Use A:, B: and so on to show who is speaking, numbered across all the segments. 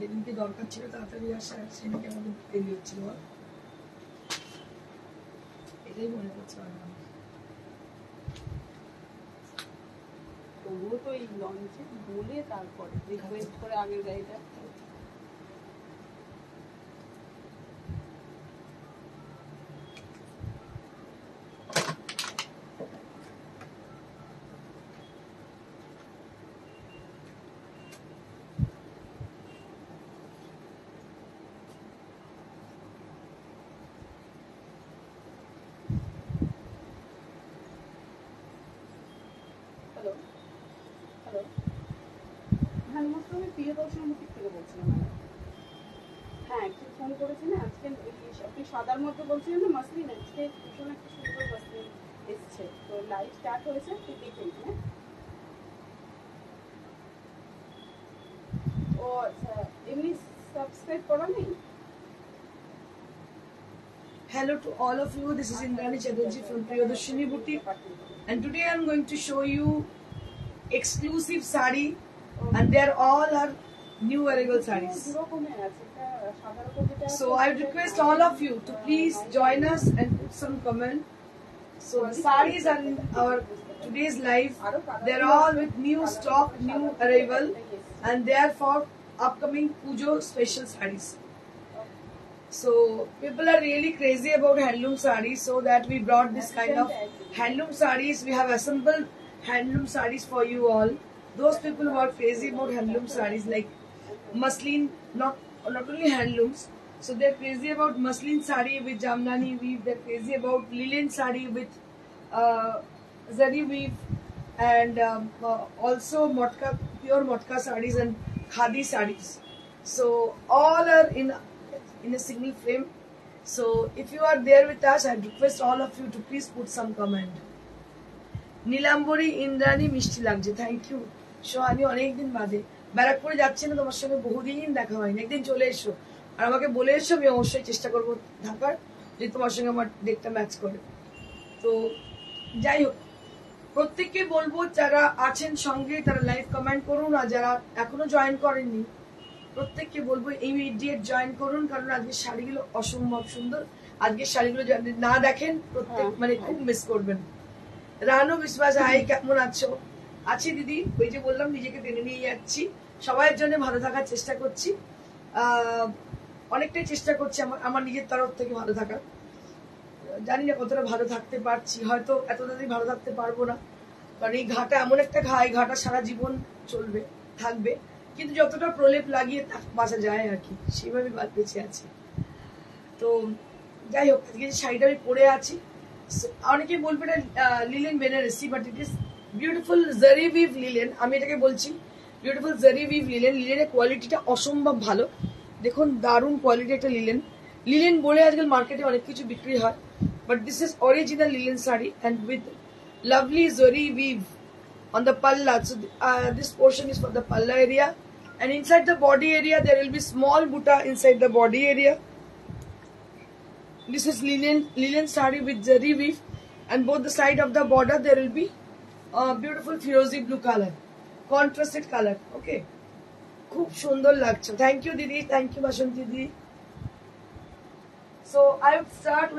A: যেদিনকে দরকার ছিল তাড়াতাড়ি আসা সেদিনকে আমাদের দেরি হচ্ছিল, এটাই মনে করছে আমার।
B: তবুও তো এই লঞ্চে বলে তারপরে রিকোয়েস্ট করে আগের গাড়িটা সাদার মধ্যে বলছিলেন না মাসলিন, আজকে ভীষণ একটা সুন্দর মাসলিন এসছে, তো লাইভ স্টার্ট হয়েছে, তুই দেখেন হ্যাঁ। ও আচ্ছা, এমনি সাবস্ক্রাইব করা নেই?
A: Hello to all of you, this is Indrani Chatterjee from Priyadarshini Boutique, and today I am going to show you exclusive sari, and they are all are new arrival sarees. So I would request all of you to please join us and put some comment. So the sarees are in our today's live. They're all with new stock, new arrival, and they are for upcoming Pujo special sarees. So people are really crazy about handloom sarees, so that we brought this kind of handloom sarees. We have assembled handloom sarees for you all. Those people who are crazy about handloom sarees, like muslin, not only handlooms. So they're crazy about muslin sari with jamnani weave. They're crazy about linen sari with zari weave, and also motka, pure motka sarees and khadi sarees. So all are in a single frame. So if you are there with us, I request all of you to please put some comment. Nilambari Indrani মিষ্টি লাগছে, thank you. Sohani অনেকদিন বাদে ব্যারাকপুরে যাচ্ছি না, তোমার সঙ্গে বহুদিন দেখা হয়নি, একদিন চলে এসো আর আমাকে বলে এসো, আমি অবশ্যই চেষ্টা করবো থাকার, যদি তোমার সঙ্গে আমার ডেটটা ম্যাচ করে। তো যাই হোক, প্রত্যেককে বলবো যারা আছেন সঙ্গে তারা লাইভ কমেন্ট করুন, আর যারা এখনো জয়েন করেননি প্রত্যেককে বলবো ইমিডিয়েট জয়েন করুন, কারণ আজকের শাড়িগুলো অসম্ভব সুন্দর। আজকের শাড়িগুলো যদি না দেখেন প্রত্যেক মানে খুব মিস করবেন। রানু বিশ্বাস, হাই, কেমন আছো? আছি দিদি, ওই যে বললাম নিজেকে টেনে নিয়ে যাচ্ছি, সবাইয়ের জন্য ভালো থাকার চেষ্টা করছি, অনেকটাই চেষ্টা করছি আমার নিজের তরফ থেকে ভালো থাকার। জানি না কতটা ভালো থাকতে পারছি, হয়তো এত তাড়াতাড়ি ভালো থাকতে পারবো না, কারণ এই ঘাটা এমন একটা ঘা, এই ঘাটা সারা জীবন চলবে থাকবে, কিন্তু যতটা প্রলেপ লাগিয়ে বাঁচা যায় আর কি, সেইভাবে বেঁচে আছি। তো যাই হোক, আজকে যে শাড়িটা আমি পরে আছি, অনেকে বলবে এটা linen Banarasi, but it is beautiful zari weave linen. আমি এটাকে বলছি বিউটিফুল জারি উইভ লিলেন। লিলেনের কোয়ালিটিটা অসম্ভব ভালো, দেখুন দারুণ কোয়ালিটি একটা লিলেন। লিলেন বলে আজকাল মার্কেটে অনেক কিছু বিক্রি হয়, but this is original linen sari, and with lovely জারি we've on the palla. So this portion is for the palla area, and inside the body area there will be small butta inside the body area. This is linen sari with zari weave, and both the side of the border there will be beautiful firozi blue color, contrasted color. Okay, খুব সুন্দর লাগছে। Thank you Didi, thank you Bashanti Didi. So I would start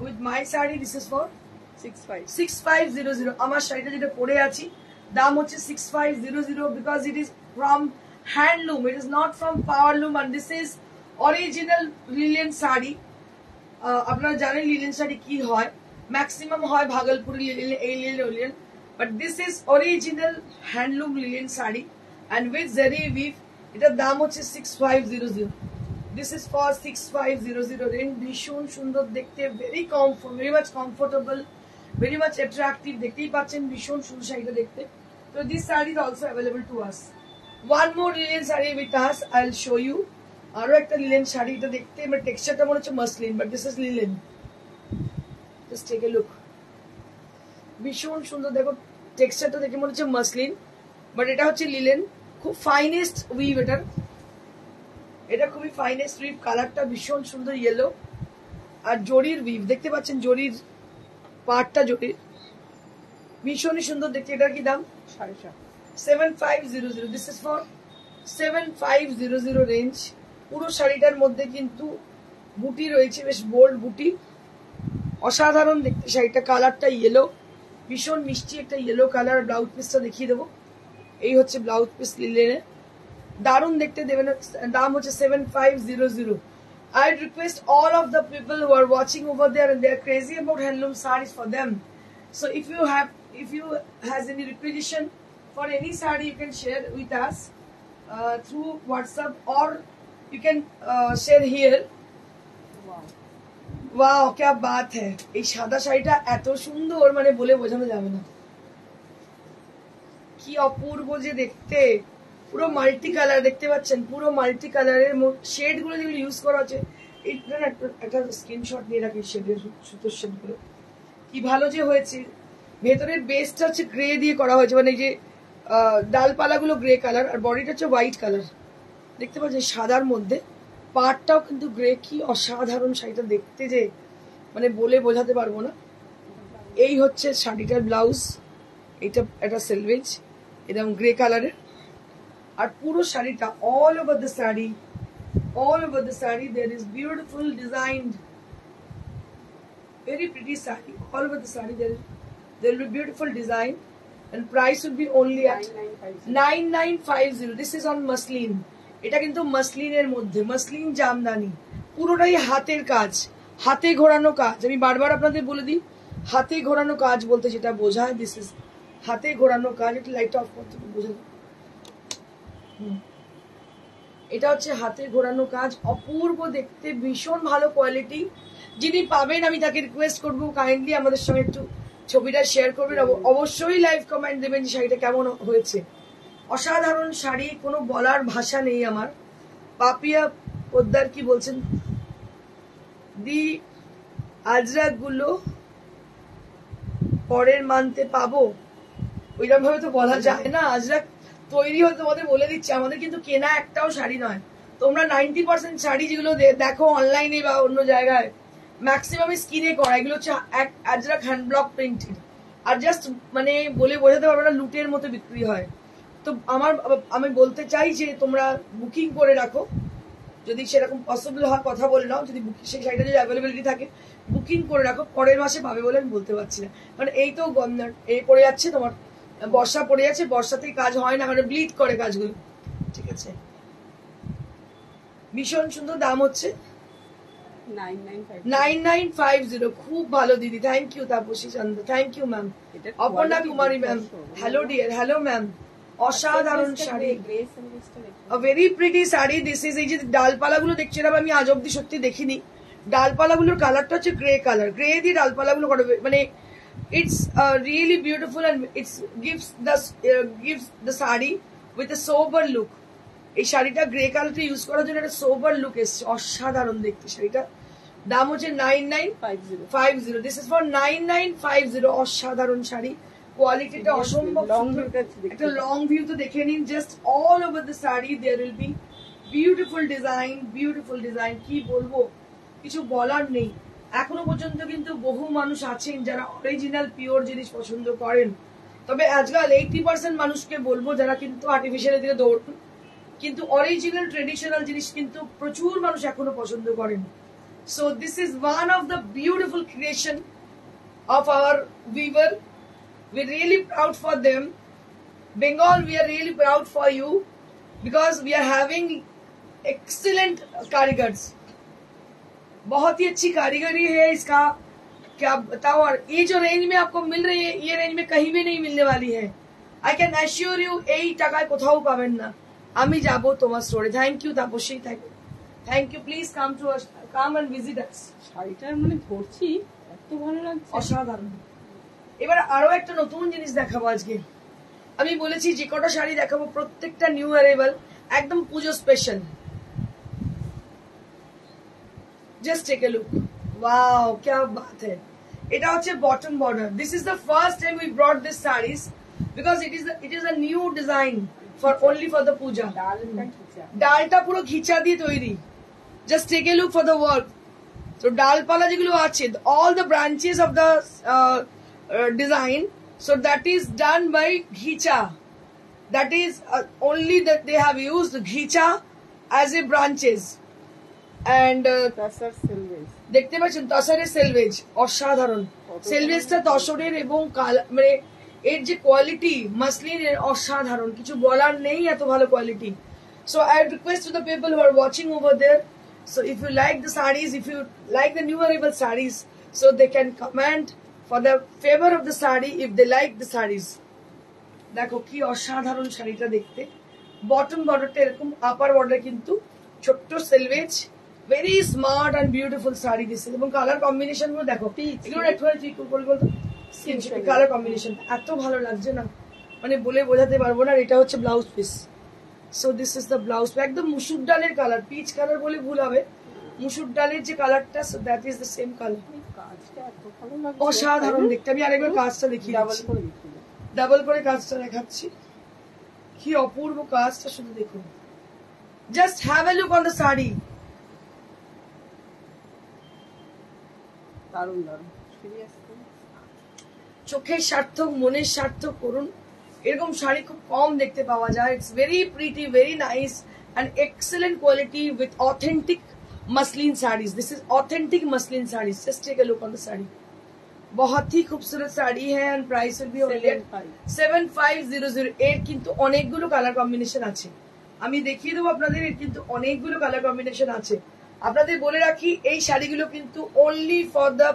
A: with my sari. This is for 6500. আমার শাড়িটা যেটা পরে আছি দাম হচ্ছে 6500, because it is from handloom, it is not from powerloom, and this is original linen sari. আপনারা জানেন linen sari কি হয়, ম্যাক্সিমাম হয় ভাগলপুরি লিলেন, এই linen, but this is original handloom linen sari, and with zari weave. এটার দাম হচ্ছে 6500। This is for 6500 range. ভীষণ সুন্দর দেখতে, very much comfortable, very much attractive, দেখতেই পাচ্ছেন ভীষণ সুন্দর শাড়িটা দেখতে। তো this sari is also available to us. One more linen sari with us, I will show you. আরো একটা লিলেন শাড়ি, এটা দেখতে মানে টেক্সচারটা মনে হচ্ছে muslin, but this is linen. Just take a look, ভীষণ সুন্দর, দেখো টেক্সচারটা দেখে মনে হচ্ছে মাসলিন, বাট এটা হচ্ছে লিলেন। খুব ফাইনেস্ট উইভ এটার, এটা খুবই ফাইনেস্ট উইভ। কালারটা ভীষণ সুন্দর ইয়েলো, আর জরির উইভ দেখতে পাচ্ছেন, জরির পার্টটা জরির, ভীষণই সুন্দর দেখতে। এটার কি দাম? 7500। This is for 7500 range. পুরো শাড়িটার মধ্যে কিন্তু বুটি রয়েছে, বেশ বোল্ড বুটি, অসাধারণ দেখতে শাড়িটা। কালারটা ইয়েলো, ভীষণ মিষ্টি একটা ইয়েলো কালার। ব্লাউজ পিসটা দেখিয়ে দেবো, এই হচ্ছে ব্লাউজ পিস লিলেনের, দারুণ দেখতে। দেবেন, দাম হচ্ছে 7500। I request all of the people who are watching over there and they are crazy about handloom sarees for them. So if you has any requisition for any saree, you can share with us through WhatsApp, or you can share here. Wow, क्या बात है। এই সাদা শাড়িটা এত সুন্দর, মানে বলে বোঝানো যাবে না, কি অপূর্ব যে দেখতে। পুরো মাল্টি কালার দেখতে পাচ্ছেন, পুরো মাল্টি কালারের শেড গুলো যেগুলো ইউজ করা হচ্ছে, একটা স্ক্রিনশট নিয়ে রাখি শেডের, সুতোর শেড গুলো কি ভালো যে হয়েছে। ভেতরের বেসটা হচ্ছে গ্রে দিয়ে করা হয়েছে, মানে যে ডালপালা গুলো গ্রে কালার, আর বডিটা হচ্ছে হোয়াইট কালার দেখতে পাচ্ছেন সাদার মধ্যে। পাড়টাও কিন্তু গ্রে, কি অসাধারণ শাড়িটা দেখতে যে, মানে বলে বোঝাতে পারবো না। এই হচ্ছে শাড়িটার ব্লাউজ, এটা একটা সেলভেজ এরকম গ্রে কালারের। আর পুরো শাড়িটা all over the saree there is beautiful designed, very pretty saree. All over the saree there will be beautiful design, and price will be only at 9950. This is on muslin. এটা কিন্তু মাসলিনের মধ্যে, muslin Jamdani, পুরোটাই হাতের কাজ, হাতে ঘোরানো কাজ। আমি বারবার আপনাদের বলে দিই, হাতে ঘোরানো কাজ বলতে যেটা বোঝায়, দিস ইজ হাতে ঘোরানো কাজ। একটু লাইটটা অফ করতে বোঝা, এটা হচ্ছে হাতে ঘোরানো কাজ, অপূর্ব দেখতে, ভীষণ ভালো কোয়ালিটি। যিনি পাবেন আমি তাকে রিকোয়েস্ট করবো কাইন্ডলি আমাদের সঙ্গে একটু ছবিটা শেয়ার করবেন, অবশ্যই লাইভ কমেন্ট দেবেন যে শাড়িটা কেমন হয়েছে। অসাধারণ শাড়ি, কোনো বলার ভাষা নেই আমার। পাপিয়া পোদ্দার কি বলছেন, দি আজরাক গুলো পরের মানতে পাবো, ওইরকম ভাবে তো বলা যায় না। আজরাক তৈরি হতে তোমাদের বলে দিচ্ছে, আমাদের কিন্তু কেনা একটাও শাড়ি নয়। তোমরা 90% শাড়ি যেগুলো দেখো অনলাইনে বা অন্য জায়গায়, ম্যাক্সিমাম স্কিনে করা, এগুলো হচ্ছে আজরাক হ্যান্ড ব্লক প্রিন্টেড, আর জাস্ট মানে বলে বোঝাতে পারবো না, লুটের মতো বিক্রি হয়। তো আমি বলতে চাই যে তোমরা বুকিং করে রাখো, যদি সেরকম পসিবল হয় কথা বলে নাও, যদি সেই শাড়িটা যদি অ্যাভেলেবিলিটি থাকে বুকিং করে রাখো, পরের মাসে পাবে বলে আমি বলতে পারছি না। মানে এই তো পড়ে যাচ্ছে, তোমার বর্ষা পড়ে যাচ্ছে, বর্ষাতেই কাজ হয় না, মানে ব্লিড করে কাজগুলো, ঠিক আছে। ভীষণ সুন্দর, দাম হচ্ছে 9950। খুব ভালো দিদি, thank you. Tapasi Chandra, thank you ma'am. Aparna Kumari ma'am, hello dear, hello ma'am. অসাধারণ sari, very pretty sari. This is, এই যে ডালপালা গুলো দেখছি, এরকম আমি আজ অব্দি সত্যি দেখিনি। ডালপালা গুলোর কালারটা হচ্ছে গ্রে কালার, গ্রে দিয়ে ডালপালা গুলো করা, মানে it's really beautiful and it gives the saree with a sober look. এই শাড়িটা গ্রে কালারটা ইউজ করার জন্য একটা সোবার লুক এসছে, অসাধারণ দেখতে শাড়িটা। দাম হচ্ছে 9950। This is for 9950। অসাধারণ শাড়ি, কোয়ালিটিটা অসম্ভব সুন্দর। একটা লং ভিউ তো দেখে নিন, just all over the sari there will be beautiful design. কি বলবো, কিছু বলার নেই। এখনো পর্যন্ত কিন্তু বহু মানুষ আছেন যারা অরিজিনাল পিওর জিনিস পছন্দ করেন, তবে আজকাল 80% মানুষকে বলবো যারা কিন্তু আর্টিফিশিয়ালের দিকে দৌড়ন, কিন্তু অরিজিনাল ট্রেডিশনাল জিনিস কিন্তু প্রচুর মানুষ এখনো পছন্দ করেন। So this is one of the beautiful creation of our weaver. We are really proud for them. Bengal, we are really proud for you because we are having excellent कारीगर्स। बहुत ही अच्छी कारीगरी है इसका, क्या बताओ। और ये जो रेंज में आपको मिल रही है, ये रेंज में कहीं भी नहीं मिलने वाली है। आई कैन एश्योर यू, এই টাকায় কোথাও পাবেন না। আমি যাব তোমার স্টোরে। Thank you Tapasi, thank you. Please come to us, come and visit us.
B: শাড়িটার মানে ধরছি, এত ভালো লাগছে,
A: অসাধারণ। এবার আরো একটা নতুন জিনিস দেখাবো আজকে। আমি বলেছি যে কটা শাড়ি দেখাবো প্রত্যেকটা নিউ অ্যারাইভাল, একদম পুজো special. Just take a look. Wow, क्या बात है। এটা হচ্ছে bottom border. This is the first time we brought this sarees because it is a new design for only for the puja. ডালটা পুরো ঘিচা দিয়ে তৈরি। Just take a look for the work. So ডালপালা যেগুলো আছে, all the branches of the design, so that is done by ghicha. that is only that they have used ghicha as a branches and
B: তাসার সিলভেজ
A: দেখতে পাচ্ছেন তসরের সেলভেজ অসাধারণ সেলভেজটা তসরের এবং মানে এর যে কোয়ালিটি মাসলিনের অসাধারণ কিছু বলার নেই এত ভালো quality so I request to the people who are watching over there so if you like the sarees if you like the new arrival sarees so they can comment for the favor of the saree if they like the sarees দেখো কি অসাধারণ শাড়িটা দেখতে bottom বর্ডারটা এরকম আপার border কিন্তু ছোট্ট selvedge very smart and beautiful sari দিচ্ছে এবং কালার কম্বিনেশন গুলো দেখো এগুলো একটুখানি ঠিক করে বলতো কালার কম্বিনেশন এত ভালো লাগছে না মানে বলে বোঝাতে পারবো না এটা হচ্ছে blouse piece so this is the blouse একদম মুসুর ডালের কালার পিচ কালার বলে ভুল হবে মুসুর ডালের যে কালারটা so that is the same colour
B: কাজটা এত ভালো লাগছে
A: অসাধারণ দেখতে আমি আরেকবার কাজটা দেখিয়ে দিচ্ছি ডাবল করে কাজটা দেখাচ্ছি কি অপূর্ব কাজটা শুধু দেখুন just have a look on the sari
B: দারুণ দারুণ সিরিয়াসলি
A: চোখের সার্থক মনের সার্থক করুন এরকম শাড়ি খুব কম দেখতে পাওয়া যায় it's very pretty very nice and excellent quality with authentic muslin saris this is authentic muslin saris just take a look on the sari बहुत ही खूबसूरत साड़ी है and price will be only 75008 কিন্তু অনেকগুলো কালার কম্বিনেশন আছে আমি দেখিয়ে দেব আপনাদের এর কিন্তু অনেকগুলো কালার কম্বিনেশন আছে আপনাদের বলে রাখি এই শাড়িগুলো কিন্তু only for the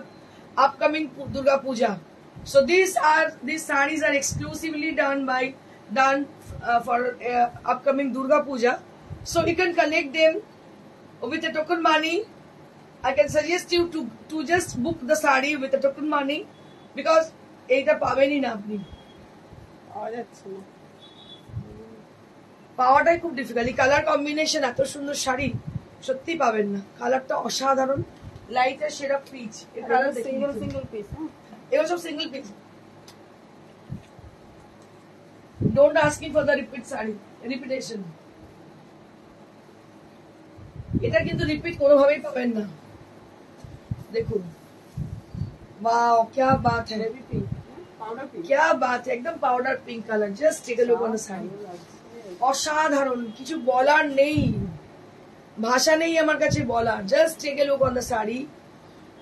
A: upcoming Durga Puja so these sarees are exclusively done for upcoming Durga Puja so you can collect them with a token money I can suggest you to just book the sari with a token money because এটা পাবেনই না আপনি
B: পাওয়া যাচ্ছে না
A: পাওয়াটাই খুব difficult colour combination এত সুন্দর শাড়ি সত্যি পাবেন না কালারটা অসাধারণ লাইট আর শেড অফ পিচ এর কালার
B: সিঙ্গেল পিস
A: এগুলো সব single piece don't asking for the repeat sari repetition এটা কিন্তু রিপিট কোনোভাবেই পাবেন না দেখুন वाओ क्या बात है क्या बात है एकदम powder pink colour just take a look on the sari অসাধারণ কিছু বলার নেই ভাষা নেই আমার কাছে বলার just take a look on the sari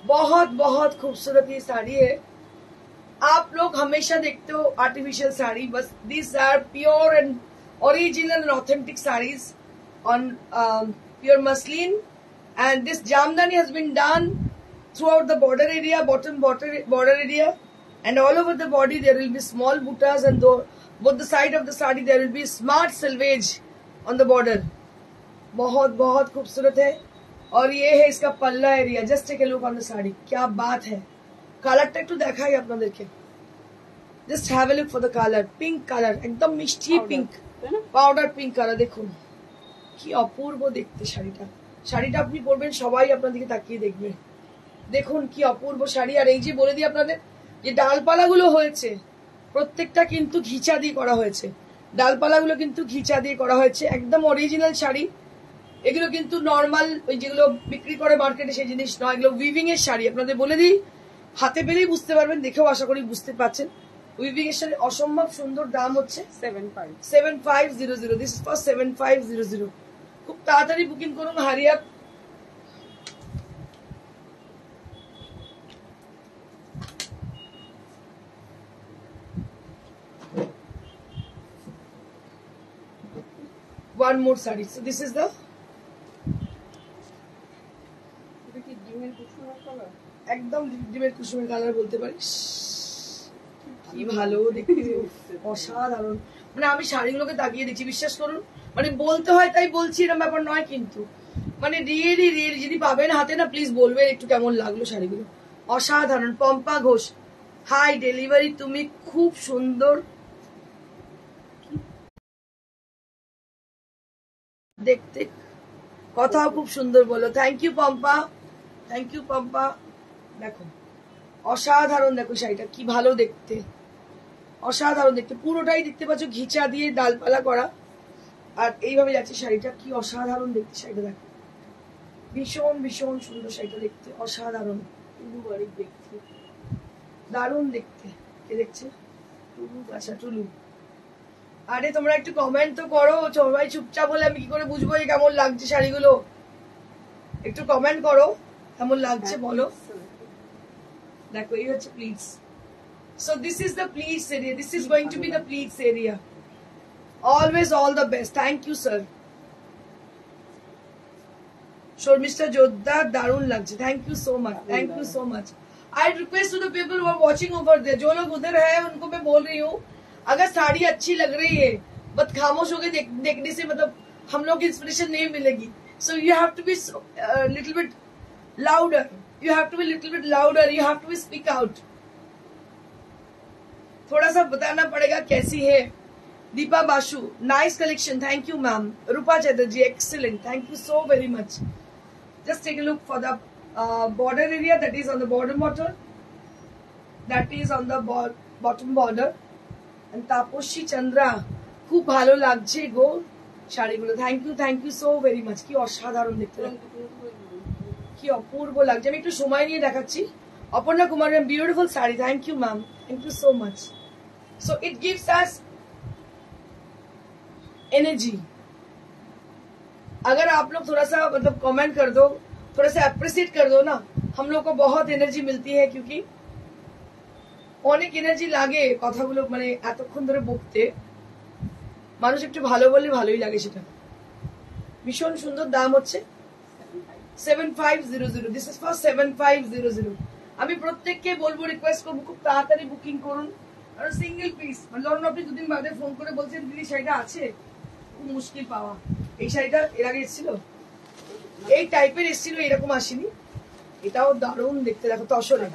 A: बहुत बहुत खूबसूरत ये साड़ी है आप लोग हमेशा देखते हो आर्टिफिशियल साड़ी बस this are pure and original and authentic saris on pure muslin and this jamdani has been done throughout the border area bottom border area and all over the body there will be small buttas and both the side of the sari there will be smart selvage on the border बहुत बहुत खूबसूरत है और ये है इसका पल्ला area just take a look on the sari क्या बात है কালারটা একটু দেখাই আপনাদেরকে just have a look for the colour pink colour একদম মিষ্টি পিঙ্ক পাউডার পিঙ্ক কালার দেখুন কি অপূর্ব দেখতে শাড়িটা আপনি পরবেন সবাই আপনাদেরকে তাকিয়ে দেখবে দেখুন কি অপূর্ব শাড়ি আর এই যে বলে দিই আপনাদের যে ডালপালাগুলো হয়েছে প্রত্যেকটা কিন্তু ঘিচা দিয়ে করা হয়েছে ডালপালাগুলো কিন্তু ঘিচা দিয়ে করা হয়েছে একদম অরিজিনাল শাড়ি এগুলো কিন্তু নর্মাল ওই যেগুলো বিক্রি করে মার্কেটে সেই জিনিস নয় এগুলো উইভিং এর শাড়ি আপনাদের বলে দিই হাতে পেলেই বুঝতে পারবেন দেখেও আশা করি বুঝতে পারছেন উইভিং এর শাড়ি অসম্ভব সুন্দর দাম হচ্ছে 7500 দিস ইজ ফর 7500 খুব তাড়াতাড়ি বুকিং করুন hurry up one more saree so this is the একদম ডিমের কুসুমের কালার বলতে পারিস কি ভালো দেখতে অসাধারণ মানে আমি শাড়িগুলোকে তাকিয়ে দেখছি বিশ্বাস করুন মানে বলতে হয় তাই বলছি এরকম ব্যাপার নয় কিন্তু মানে রিয়েলি যদি পাবেন হাতে না প্লিজ বলবেন একটু কেমন লাগলো শাড়িগুলো অসাধারণ পম্পা ঘোষ হাই ডেলিভারি তুমি খুব সুন্দর দেখতে কথাও খুব সুন্দর বলো থ্যাংক ইউ পম্পা দেখো অসাধারণ দেখো শাড়িটা কি ভালো দেখতে অসাধারণ দেখতে পুরোটাই দেখতে পাচ্ছ ঘিচা দিয়ে ডালপালা করা আর এইভাবে যাচ্ছে শাড়িটা কি অসাধারণ দেখতে শাড়িটা দেখো ভীষণ ভীষণ সুন্দর শাড়িটা দেখতে অসাধারণ দেখতে দারুণ দেখতে কে দেখছে টুলু আচ্ছা টুলু আরে তোমরা একটু কমেন্ট তো করো, সবাই চুপচাপ বলে আমি কি করে বুঝবো কেমন লাগছে শাড়িগুলো? একটু কমেন্ট করো কেমন লাগছে বলো। দেখো এই হচ্ছে pleats. So this is the pleats area. This is going to be the pleats area. Always all the best. Thank you, sir. Mr. Jodha, darun lagche. Thank you so much. Thank you so much. I request to the people who are watching over there, जो लोग उधर है उनको मैं बोल रही हूँ, अगर साड़ी अच्छी लग रही है बट खामोश होकर देखने से मतलब हम लोग इंस्पिरेशन नहीं मिलेगी. So you have to be little bit louder. You have to be little bit louder. You have to be speak out. थोड़ा सा बताना पड़ेगा कैसी है. Deepa Basu, nice collection. Thank you ma'am. Rupa Chatterjee, excellent. Thank you so very much. Just take a look for the border area, that is on the bottom border. That is on the bottom border. And Taposhi Chandra, খুব ভালো লাগছে গো শাড়িগুলো. Thank you so very much. কি অসাধারণ দেখতে, কি অপূর্ব লাগছে. আমি একটু সময় নিয়ে দেখাচ্ছি. Aparna Kumar, beautiful sari. Thank you ma'am. Thank you so much. So it gives us energy. अगर आप लोग थोड़ा सा मतलब कमेंट कर दो, थोड़ा सा अप्रिशिएट कर दो ना, हम लोग को बहुत एनर्जी मिलती है. क्योंकि অনেক এনার্জি লাগে কথাগুলো মানে এতক্ষণ ধরে বকতে. মানুষ একটু ভালো বললে ভালোই লাগে সেটা. ভীষণ সুন্দর. দাম হচ্ছে 7500. This is for 7500. আমি প্রত্যেককে বলবো, রিকোয়েস্ট করবো খুব তাড়াতাড়ি বুকিং করুন. আর সিঙ্গেল পিস লন্ডন আপনি দুদিন বাদে ফোন করে বলছেন দিদি শাড়িটা আছে, খুব মুশকিল পাওয়া. এই শাড়িটা এর আগে এসেছিল, এই টাইপের এসেছিল, এরকম আসেনি. এটাও দারুণ দেখতে. দেখো তসরে,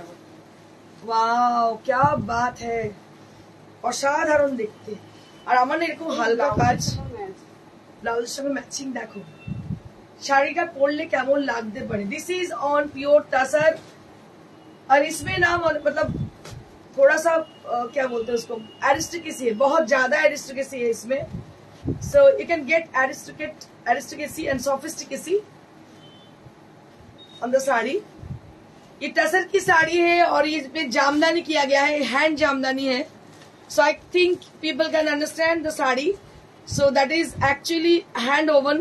A: ওয়াও क्या बात है, অসাধারণ দেখতে. আর আমার না এরকম হালকা কাজ ব্লাউজের সঙ্গে ম্যাচিং. দেখো শাড়িটা পরলে কেমন লাগতে পারে. This is on pure tussar. और इसमें ना मतलब थोड़ा सा क्या बोलते हैं उसको, एरिस्टिकेसी है, बहुत ज्यादा एरिस्टिकेसी है इसमें. So you can get aristocracy and sophistication on the sari. ये टसर की साड़ी है और ये पे जामदानी किया गया है, हैंड जामदानी है. So I think people can understand the sari. So that is actually hand woven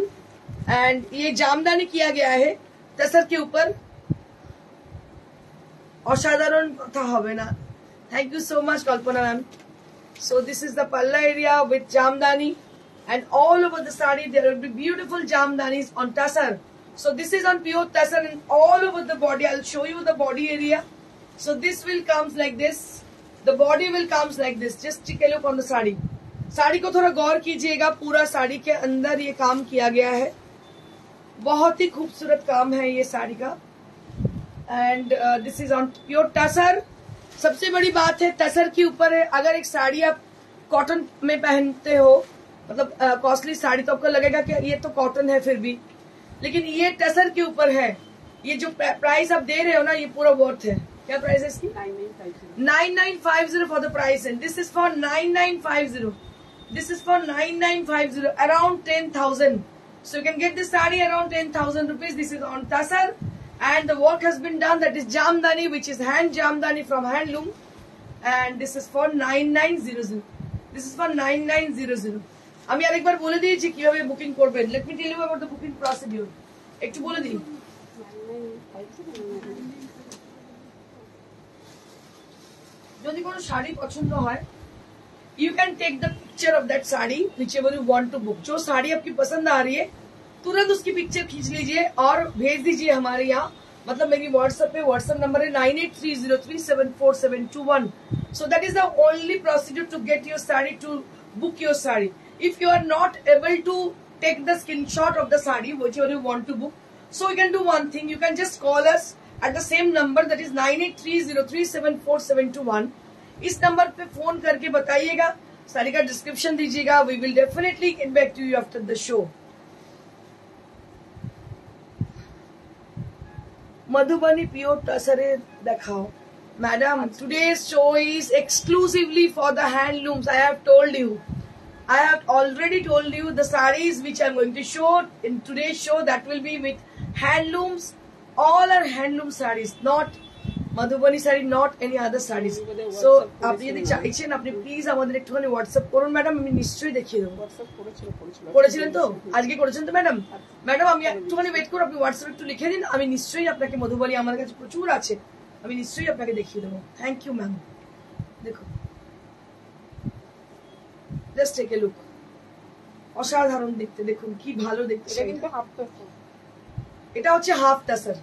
A: and ये जामदानी किया गया है टसर के ऊपर. অসাধারণ কথা হবে না. Thank you so much, Kalpana ma'am. So this is the palla area with jamdani, and all over the saree there will be beautiful jamdanis on tassar. So this is on pure tassar and all over the body. I'll show you the body area. So this will comes like this. The body will comes like this. Just take a look on the saree. Sari को थोड़ा गौर कीजिएगा. पूरा साड़ी के अंदर ये काम किया गया है. बहुत ही खूबसूरत काम है ये साड़ी का. And this is on pure tussar. सबसे बड़ी बात है टसर के ऊपर है. अगर एक साड़ी आप कॉटन में पहनते हो, मतलब कॉस्टली साड़ी, तो आपको लगेगा कि ये तो कॉटन है फिर भी, लेकिन ये टसर के ऊपर है. ये जो प्राइस आप दे रहे हो ना, ये पूरा वर्थ है. क्या प्राइस है इसकी? 9950 for the price. And this is for 9950. This is for 9950, around 10,000. So you can get this saree around 10,000 rupees. This is on tassar. And the work has been done, that is jamdani, which is hand jamdani from handloom. And this is for 9900. This is for 9900. আমি আরেকবার বলে দিয়েছি কিভাবে booking করবেন. Let me tell you about the booking procedure. একটু বলে দিই. যদি কোনো শাড়ি পছন্দ হয়, you can take the picture of that sari whichever you want to book. जो साड़ी आपकी पसंद आ रही है तुरंत उसकी पिक्चर खींच लीजिए और भेज दीजिए हमारे यहाँ. मतलब मेरी व्हाट्सएप पे व्हाट्सएप नंबर है 9830374721. So that is the only procedure to get your saree, to book your saree. If you are not able to take the screenshot of the saree whichever you want to book, so you can do one thing. You can just call us at the same number, that is 9830374721. इस number पे phone करके बताइएगा, साड़ी का description दीजिएगा. We will definitely get back to you after the show. Madhubani pure टसरे दिखाओ. Madam, today's show is exclusively for the handlooms. I have already told you the sarees which I'm going to show in today's show, that will be with handlooms. All are handloom sarees, not Madhubani sari, not any other saris. So আপনি যদি চাইছেন আপনি please আমাদের একটুখানি WhatsApp করুন madam, আমি নিশ্চয়ই দেখিয়ে দেবো। করেছিলেন তো, আজকে করেছেন তো ম্যাডাম? ম্যাডাম আমি একটুখানি ওয়েট করুন, আপনি হোয়াটসঅ্যাপ একটু লিখে দিন, আমি নিশ্চয়ই আপনাকে মধুবনী আমার কাছে প্রচুর আছে, আমি নিশ্চয়ই আপনাকে দেখিয়ে দেবো। Thank you ma'am. দেখুন জাস্ট টেক এ লুক, অসাধারণ দেখতে, দেখুন কি ভালো দেখতে। এটা হচ্ছে হাফ টাসার,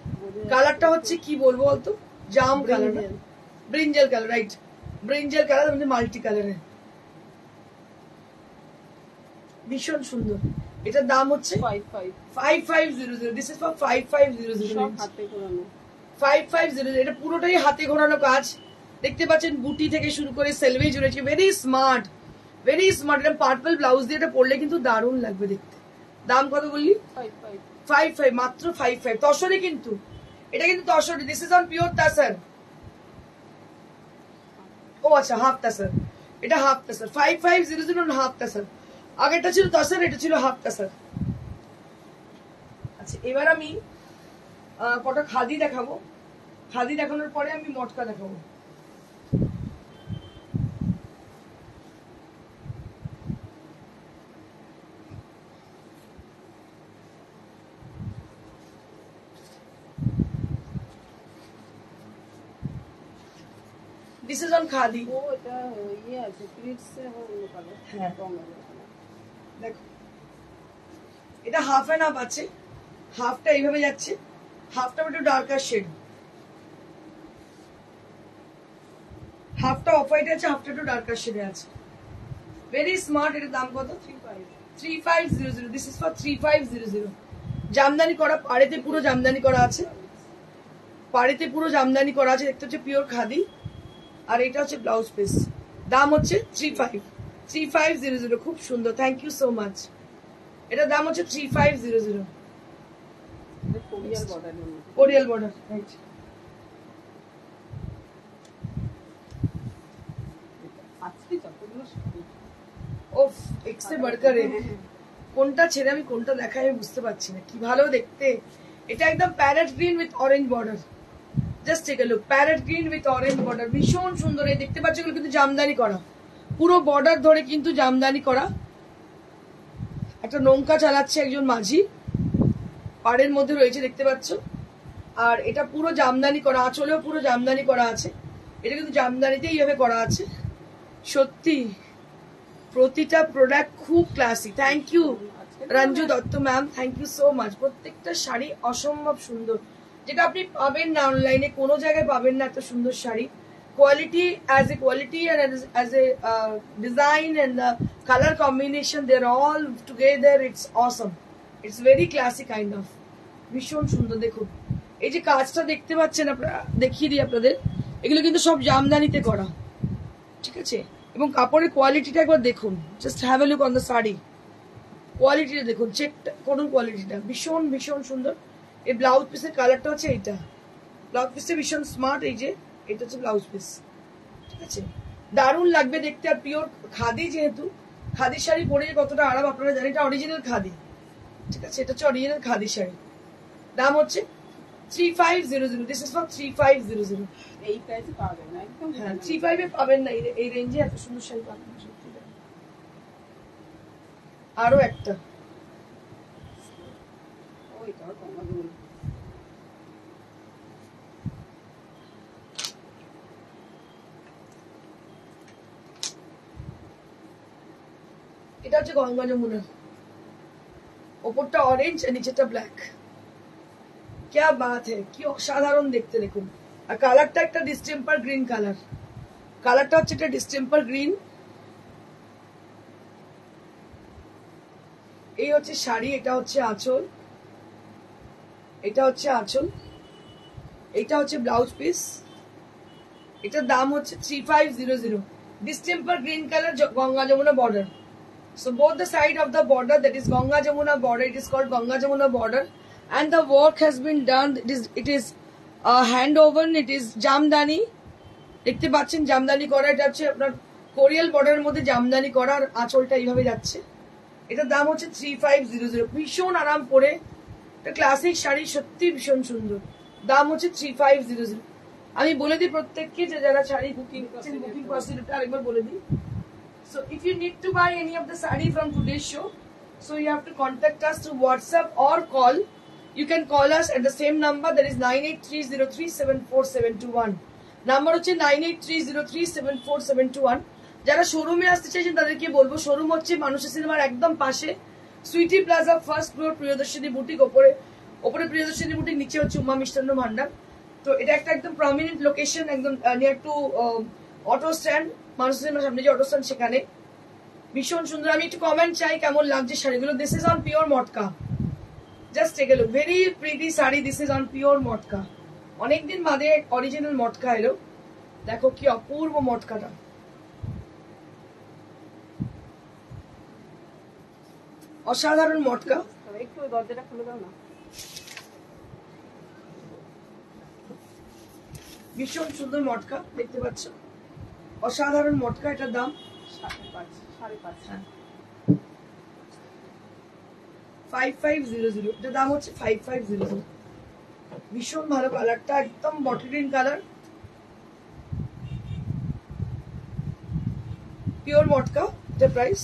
A: কালারটা হচ্ছে কি বলবো বলতো, জাম colour, brinjal colour, right, brinjal colour মানে মাল্টি কালারের, ভীষণ সুন্দর। এটার দাম হচ্ছে 5500। This is for 5500। 5500। এটা পুরোটাই হাতে ঘোরানো কাজ, দেখতে পাচ্ছেন বুটি থেকে শুরু করে সেলভেজ রয়েছে, ভেরি স্মার্ট, ভেরি স্মার্ট। এটা পার্পল ব্লাউজ দিয়ে এটা পরলে কিন্তু দারুণ লাগবে দেখতে। দাম কত বললি? 55, মাত্র 55। তসরে কিন্তু, এটা কিন্তু তসরে, দিস ইজ অন পিওর তাসার। ও আচ্ছা, হাফ তাসার, এটা হাফ তাসার, 5500 হাফ তাসার। আগেরটা ছিল তাসার, এটা ছিল হাফ তাসার। আচ্ছা এবার আমি কটা খাদি দেখাবো, খাদি দেখানোর পরে আমি মটকা দেখাবো। This is on khadi.
B: ও এটা ইয়ে আছে, প্রিন্টস এর অন্য কালার।
A: হ্যাঁ
B: দেখো
A: এটা হাফ এন্ড হাফ আছে, হাফটা এইভাবে যাচ্ছে, হাফটা একটু ডার্কার শেড, হাফটা অফ হোয়াইট আছে, হাফটা একটু ডার্কার শেডে আছে, ভেরি স্মার্ট। এটার দাম কত? 3500। This is for 3500। জামদানি করা, পাড়েতে পুরো জামদানি করা আছে, পাড়েতে পুরো জামদানি করা আছে, দেখতে হচ্ছে পিওর খাদি। আর এটা হচ্ছে ব্লাউজ পিস, দাম হচ্ছে 3500। খুব সুন্দর, থ্যাংক ইউ সো মাচ। এটার দাম হচ্ছে 3500। Korial border, right. ওফ, এক্সে বাড়কার কোনটা ছেড়ে আমি কোনটা দেখাই আমি বুঝতে পারছি না, কি ভালো দেখতে। এটা একদম parrot green with orange border, just take a look, parrot green with orange border, ভীষণ সুন্দর। এই দেখতে পাচ্ছ এগুলো কিন্তু জামদানি করা, পুরো বর্ডার ধরে কিন্তু জামদানি করা। একটা নৌকা চালাচ্ছে একজন মাঝি, পাড়ের মধ্যে রয়েছে দেখতে পাচ্ছ। আর এটা পুরো জামদানি করা, আঁচলেও পুরো জামদানি করা আছে। এটা কিন্তু জামদানিতে এইভাবে করা আছে। সত্যি প্রতিটা প্রোডাক্ট খুব classy. Thank you Ranju Dutta ma'am, thank you so much. প্রত্যেকটা শাড়ি অসম্ভব সুন্দর, যেটা আপনি পাবেন না অনলাইনে, কোনো জায়গায় পাবেন না এত সুন্দর sari. Quality, as a quality and as a design and the color combination, they're all together, it's awesome, it's very classy kind of, ভীষণ সুন্দর। দেখুন এই যে কাজটা দেখতে পাচ্ছেন, আপনারা দেখিয়ে দিই আপনাদের, এগুলো কিন্তু সব জামদানিতে করা, ঠিক আছে। এবং কাপড়ের কোয়ালিটিটা একবার দেখুন, just have a look on the sari, কোয়ালিটিটা দেখুন, চেক করুন কোয়ালিটিটা, ভীষণ ভীষণ সুন্দর। এই ব্লাউজ পিসের কালারটা হচ্ছে এইটা, ব্লাউজ পিসটা ভীষণ স্মার্ট। এই যে এটা হচ্ছে ব্লাউজ পিস, ঠিক আছে, দারুণ লাগবে দেখতে। আর পিওর খাদি, যেহেতু খাদি শাড়ি পরে কতটা আরাম আপনারা জানেন। এটা অরিজিনাল খাদি, ঠিক আছে, এটা হচ্ছে অরিজিনাল খাদি শাড়ি। দাম হচ্ছে 3500। This is for 3500।
B: এই প্রাইসে পাওয়া যাবে না একদম।
A: হ্যাঁ 35 এ পাবেন না, এই রেঞ্জে এত সুন্দর শাড়ি পাবেন না। আরো একটা,
B: ওইটাও কম হবে।
A: এটা হচ্ছে গঙ্গা যমুনা, ওপরটা অরেঞ্জ আর নিচেটা ব্ল্যাক। क्या बात है, কি অসাধারণ দেখতে দেখুন। আর কালারটা একটা ডিস্টেম্পার গ্রিন কালার, কালারটা হচ্ছে একটা ডিস্টেম্পার গ্রিন। এই হচ্ছে শাড়ি, এটা হচ্ছে আঁচল, এটা হচ্ছে আঁচল, এটা হচ্ছে ব্লাউজ পিস। এটার দাম হচ্ছে 3500। Distemper green colour, Ganga Jamuna border. So both the side of the border, that is Ganga Jamuna border, it is called Ganga Jamuna border, and the work has been done. It is hand woven, it is Jamdani, দেখতে পাচ্ছেন জামদানি করা। এটা হচ্ছে আপনার কোরিয়াল বর্ডারের মধ্যে জামদানি করা, আর আঁচলটা এইভাবে যাচ্ছে। এটার দাম হচ্ছে 3500। ভীষণ আরাম পরে, এটা ক্লাসিক শাড়ি, সত্যি ভীষণ সুন্দর। দাম হচ্ছে 3500। আমি বলে দিই প্রত্যেককে যে যারা শাড়ি বুকিং প্রসিডিউরটা আরেকবার বলে দিই। So if you need to buy any of the sari from today's show, so you have to contact us through WhatsApp or call. You can call us at the same number, that is 9830374721. Number হচ্ছে 9830374721। যারা শোরুমে আসতে চাইছেন তাদেরকে বলবো, showroom হচ্ছে মানুষের সিনেমার একদম পাশে, Sweety Plaza, first floor, Priyadarshini boutique, ওপরে প্রিয়দর্শিনী বুটিক, নিচে হচ্ছে উমা মিষ্টান্ন ভান্ডার। তো এটা একটা একদম প্রমিনেন্ট লোকেশন, একদম নিয়ার টু অটো স্ট্যান্ড, মানুষের সিনেমার সামনে যে অটো স্ট্যান্ড সেখানে। ভীষণ সুন্দর। আমি একটু কমেন্ট চাই কেমন লাগছে শাড়িগুলো। This is on pure matka, just take a look, very pretty sari. This is on pure matka, অনেকদিন বাদে অরিজিনাল মটকা এলো। দেখো কি অপূর্ব মটকাটা, অসাধারণ মটকা।
B: একটু দরজাটা খুলে দাও না।
A: ভীষণ সুন্দর মটকা, দেখতে পাচ্ছ, অসাধারণ মটকা। এটার দাম 5500। এটার দাম হচ্ছে 5500। ভীষণ ভালো কালারটা, একদম বটল গ্রিন কালার, পিওর মটকা। এটা প্রাইস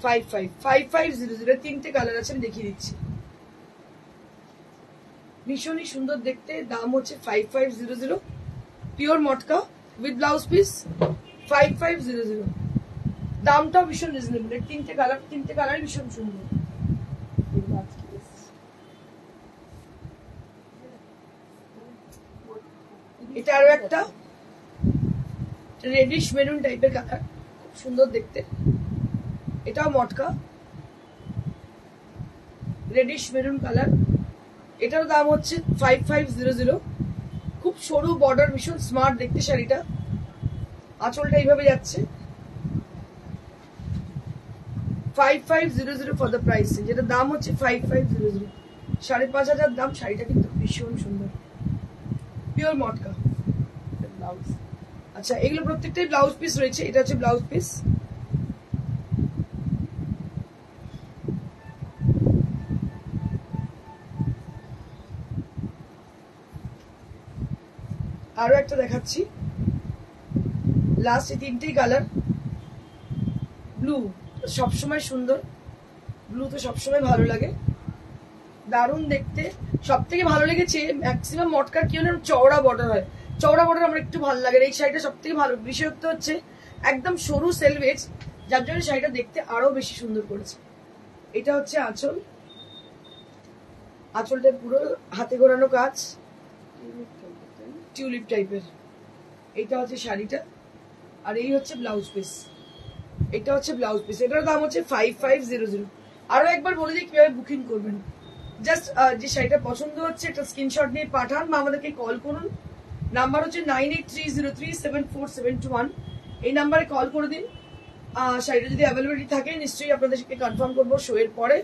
A: 5500। তিনটে কালার আছে, আমি দেখিয়ে দিচ্ছি। ভীষণই সুন্দর দেখতে, দাম হচ্ছে 5500। Pure matka with blouse piece 5500। দামটাও ভীষণ রিজনেবল। তিনটে কালার ভীষণ সুন্দর। এটা আরো একটা রেডিশ মেরুন টাইপের কালার, খুব সুন্দর দেখতে। এটাও মটকা, রেডিশ মেরুন কালার। এটার দাম হচ্ছে 5500। খুব সরু বর্ডার, ভীষণ স্মার্ট দেখতে শাড়িটা। আঁচলটা এইভাবে যাচ্ছে। 5500 ফর দ্য প্রাইস, যেটা দাম হচ্ছে 5500, 5500 দাম। শাড়িটা কিন্তু ভীষণ সুন্দর, পিওর মটকা।
B: ব্লাউজ,
A: আচ্ছা এগুলো প্রত্যেকটাই ব্লাউজ পিস রয়েছে। এটা হচ্ছে ব্লাউজ পিস। আরো একটা দেখাচ্ছি, লাস্ট এই তিনটেই কালার। ব্লু সবসময় সুন্দর, ব্লু তো সবসময় ভালো লাগে, দারুণ দেখতে। সব থেকে ভালো লেগেছে ম্যাক্সিমাম মটকার কি হলে চওড়া বর্ডার হয়, চওড়া বর্ডার আমার একটু ভালো লাগে। এই শাড়িটা সব থেকে ভালো বিশেষত্ব হচ্ছে একদম সরু সেলভেজ, যার জন্য শাড়িটা দেখতে আরো বেশি সুন্দর করেছে। এটা হচ্ছে আঁচল, আঁচলটা পুরো হাতে ঘোরানো কাজ, টিউলিপ টাইপের। এটা হচ্ছে শাড়িটা, আর এই হচ্ছে ব্লাউজ পিস। এটা হচ্ছে ব্লাউজ পিস। এটার দাম হচ্ছে 5500। আরো একবার বলে দিই কিভাবে বুকিং করবেন। জাস্ট যে শাড়িটা পছন্দ হচ্ছে একটা স্ক্রিনশট নিয়ে পাঠান বা আমাদেরকে কল করুন। নাম্বার হচ্ছে 9830374721। এই নাম্বারে কল করে দিন। শাড়িটা যদি অ্যাভেলেবিলিটি থাকে নিশ্চয়ই আপনাদেরকে কনফার্ম করবো শো এর পরে।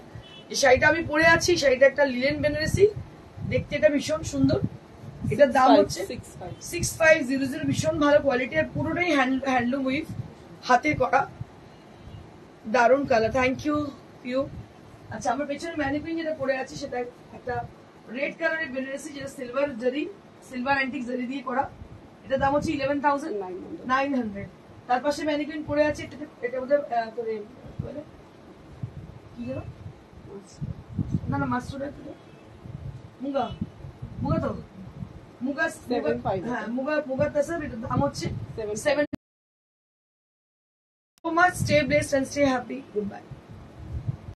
A: যে শাড়িটা আমি পরে আছি, শাড়িটা একটা লিলেন বেনারসি, দেখতে এটা ভীষণ সুন্দর। এটার দাম হচ্ছে 6500। ভীষণ ভালো কোয়ালিটি, আর পুরোটাই হ্যান্ডলুম উইভ, হাতে করা, দারুণ কালার। Thank you Piu. আচ্ছা আমার পেছনে ম্যানিকুইন যেটা পরে আছে সেটা একটা রেড কালারের বেনারসি, যেটা সিলভার জারি, সিলভার অ্যান্টিক জারি দিয়ে করা। এটার দাম হচ্ছে 11900। তার পাশে ম্যানিকুইন পরে আছে, এটা বোধহয় কি যেন, না না মাস্টার মুগা, মুগা তো মুগা, হ্যাঁ মুগা তাসার। এটার দাম হচ্ছে 7। So much. Stay blessed and stay happy. Goodbye.